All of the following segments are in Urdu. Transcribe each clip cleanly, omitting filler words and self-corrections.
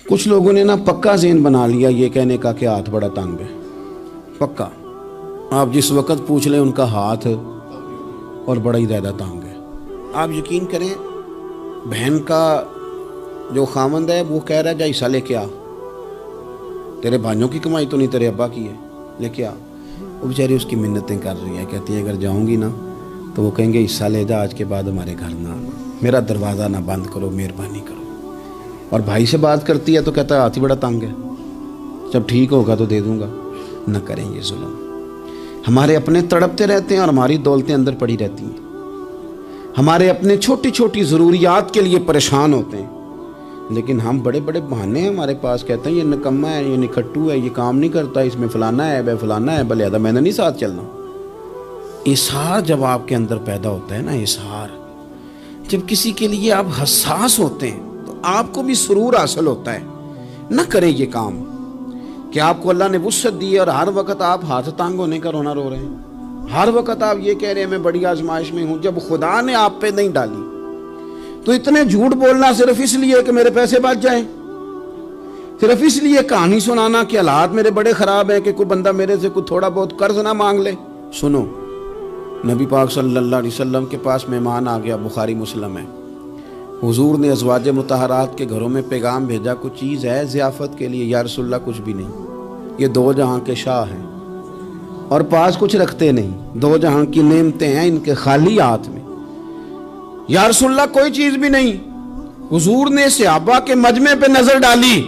کچھ لوگوں نے نا پکا ذہن بنا لیا یہ کہنے کا کہ ہاتھ بڑا تنگ ہے، پکا، آپ جس وقت پوچھ لیں ان کا ہاتھ اور بڑا ہی زیادہ تنگ ہے۔ آپ یقین کریں، بہن کا جو خامند ہے وہ کہہ رہا ہے جا حصہ لے کے آ، تیرے بھائیوں کی کمائی تو نہیں، تیرے ابا کی ہے، لے کے آ۔ وہ بیچاری اس کی منتیں کر رہی ہے، کہتی ہے اگر جاؤں گی نا تو وہ کہیں گے حصہ لے جا، آج کے بعد ہمارے گھر نہ آنا، میرا دروازہ نہ بند کرو، مہربانی کرو۔ اور بھائی سے بات کرتی ہے تو کہتا ہے ہاتھ ہی بڑا تنگ ہے، جب ٹھیک ہوگا تو دے دوں گا۔ نہ کریں یہ ظلم، ہمارے اپنے تڑپتے رہتے ہیں اور ہماری دولتیں اندر پڑی رہتی ہیں، ہمارے اپنے چھوٹی چھوٹی ضروریات کے لیے پریشان ہوتے ہیں، لیکن ہم بڑے بڑے بہانے ہیں ہمارے پاس، کہتے ہیں یہ نکمہ ہے، یہ نکھٹو ہے، یہ کام نہیں کرتا، اس میں فلانا ہے، بے فلانا ہے، بلہذا میں نے نہیں ساتھ چلنا۔ اظہار جب آپ کے اندر پیدا ہوتا ہے نا، اظہار جب کسی کے لیے آپ حساس ہوتے ہیں تو آپ کو بھی سرور حاصل ہوتا ہے۔ نہ کریں یہ کام کہ آپ کو اللہ نے وسعت دی ہے اور ہر وقت آپ ہاتھ تانگ ہونے کا رونا رو رہے ہیں، ہر وقت آپ یہ کہہ رہے ہیں میں بڑی آزمائش میں ہوں، جب خدا نے آپ پہ نہیں ڈالی تو اتنے جھوٹ بولنا صرف اس لیے کہ میرے پیسے بچ جائیں، صرف اس لیے کہانی سنانا کہ حالات میرے بڑے خراب ہیں کہ کوئی بندہ میرے سے کوئی تھوڑا بہت قرض نہ مانگ لے۔ سنو، نبی پاک صلی اللہ علیہ وسلم کے پاس مہمان آ گیا، بخاری مسلم ہے، حضور نے ازواج مطہرات کے گھروں میں پیغام بھیجا کچھ چیز ہے ضیافت کے لیے؟ یا رسول اللہ کچھ بھی نہیں، یہ دو جہاں کے شاہ ہیں اور پاس کچھ رکھتے نہیں، دو جہاں کی نعمتیں ہیں ان کے خالی ہاتھ میں۔ یا رسول اللہ کوئی چیز بھی نہیں۔ حضور نے صحابہ کے مجمع پہ نظر ڈالی،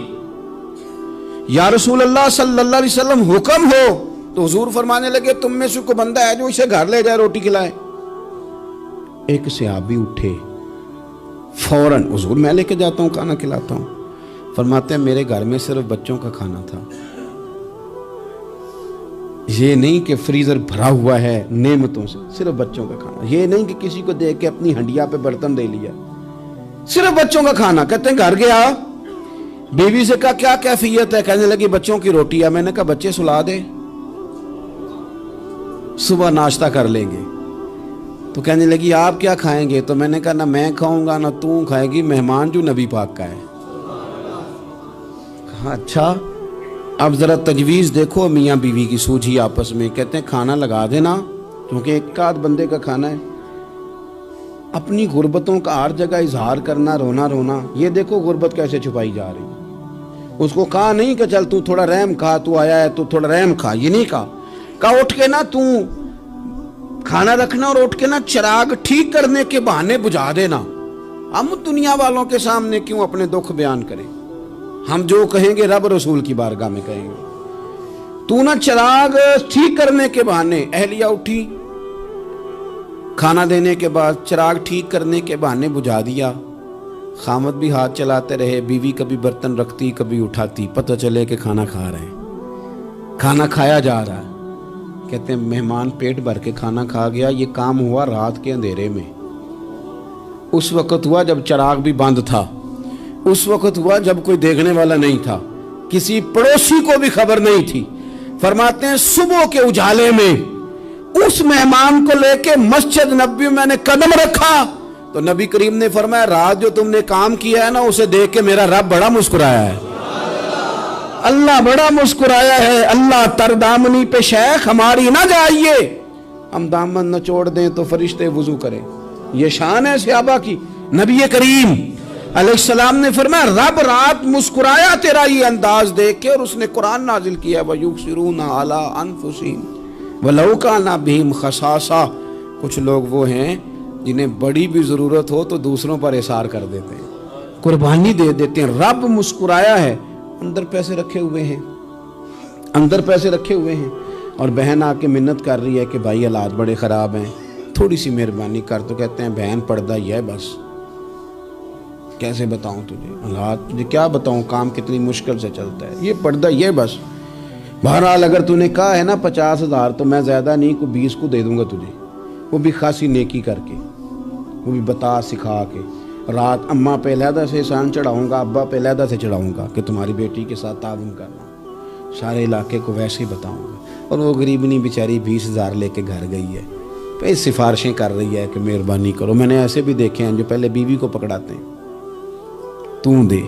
یا رسول اللہ صلی اللہ علیہ وسلم حکم ہو، تو حضور فرمانے لگے تم میں سے کوئی بندہ ہے جو اسے گھر لے جائے روٹی کھلائے؟ ایک صحابی اٹھے فوراً، حضور میں لے کے جاتا ہوں کھانا کھلاتا ہوں۔ فرماتے ہیں میرے گھر میں صرف بچوں کا کھانا تھا، یہ نہیں کہ فریزر بھرا ہوا ہے نعمتوں سے، صرف بچوں کا کھانا، یہ نہیں کہ کسی کو دیکھ کے اپنی ہنڈیا پہ برتن دے لیا، صرف بچوں کا کھانا۔ کہتے ہیں گھر گیا، بیوی سے کہا کیا کیفیت ہے؟ کہنے لگی بچوں کی روٹی ہے۔ میں نے کہا بچے سلا دے، صبح ناشتہ کر لیں گے۔ تو کہنے لگی آپ کیا کھائیں گے؟ تو میں نے کہا نہ میں کھاؤں گا نہ تو کھائے گی، مہمان جو نبی پاک کا ہے۔ کہا اچھا، اب ذرا تجویز دیکھو میاں بیوی کی سوجھی آپس میں۔ کہتے ہیں کھانا لگا دینا، کیونکہ ایک آدھ بندے کا کھانا ہے۔ اپنی غربتوں کا ہر جگہ اظہار کرنا، رونا رونا، یہ دیکھو غربت کیسے چھپائی جا رہی۔ اس کو کہا نہیں کہ چل تو تھوڑا رحم کھا، تو آیا ہے تو تھوڑا رحم کھا، یہ نہیں کہا۔ کہا اٹھ کے نا تو کھانا رکھنا اور اٹھ کے نا چراغ ٹھیک کرنے کے بہانے بجھا دینا۔ ہم دنیا والوں کے سامنے کیوں اپنے دکھ بیان کریں؟ ہم جو کہیں گے رب رسول کی بارگاہ میں کہیں گے۔ تو نا چراغ ٹھیک کرنے کے بہانے، اہلیہ اٹھی کھانا دینے کے بعد چراغ ٹھیک کرنے کے بہانے بجھا دیا۔ خامد بھی ہاتھ چلاتے رہے، بیوی کبھی برتن رکھتی کبھی اٹھاتی، پتہ چلے کہ کھانا کھا رہے ہیں، کھانا کھایا جا رہا ہے۔ کہتے ہیں مہمان پیٹ بھر کے کھانا کھا گیا۔ یہ کام ہوا رات کے اندھیرے میں، اس وقت ہوا جب چراغ بھی بند تھا، اس وقت ہوا جب کوئی دیکھنے والا نہیں تھا، کسی پڑوسی کو بھی خبر نہیں تھی۔ فرماتے ہیں صبح کے اجالے میں اس مہمان کو لے کے مسجد نبوی میں نے قدم رکھا تو نبی کریم نے فرمایا رات جو تم نے کام کیا ہے نا اسے دیکھ کے میرا رب بڑا مسکرایا ہے، اللہ بڑا مسکرایا ہے۔ اللہ تر دامنی پہ شیخ ہماری نہ جائیے، ہم دامن نہ چھوڑ دیں تو فرشتے وضو کریں۔ یہ شان ہے صحابہ کی۔ نبی کریم علیہ السلام نے فرمایا رب رات مسکرایا تیرا یہ انداز دیکھ کے، اور اس نے قرآن نازل کیا وَيُبْصِرُونَ عَلَىٰ أَنفُسِهِمْ وَلَوْ كَانَ بِهِمْ خَصَاصَةٌ۔ کچھ لوگ وہ ہیں جنہیں بڑی بھی ضرورت ہو تو دوسروں پر احسار کر دیتے ہیں، قربانی دے دیتے ہیں۔ رب مسکرایا ہے، اندر پیسے رکھے ہوئے ہیں، اندر پیسے رکھے ہوئے ہیں، اور بہن آ کے منت کر رہی ہے کہ بھائی حالات بڑے خراب ہیں، تھوڑی سی مہربانی کر۔ تو کہتے ہیں بہن پردہ ہی ہے بس، کیسے بتاؤں تجھے حالات، تجھے کیا بتاؤں، کام کتنی مشکل سے چلتا ہے، یہ پردہ یہ بس۔ بہرحال اگر تو نے کہا ہے نا 50,000 تو میں زیادہ نہیں کوئی 20 کو دے دوں گا تجھے، وہ بھی خاصی نیکی کر کے، وہ بھی بتا سکھا کے۔ رات اماں پہ علیحدہ سے احسان چڑھاؤں گا، ابا پہ علیحدہ سے چڑھاؤں گا کہ تمہاری بیٹی کے ساتھ تعاون کرنا، سارے علاقے کو ویسے ہی بتاؤں گا۔ اور وہ غریبنی بیچاری 20,000 لے کے گھر گئی ہے، پھر سفارشیں کر رہی ہے کہ مہربانی کرو۔ میں نے ایسے بھی دیکھے ہیں جو پہلے بیوی کو پکڑاتے ہیں، تو دے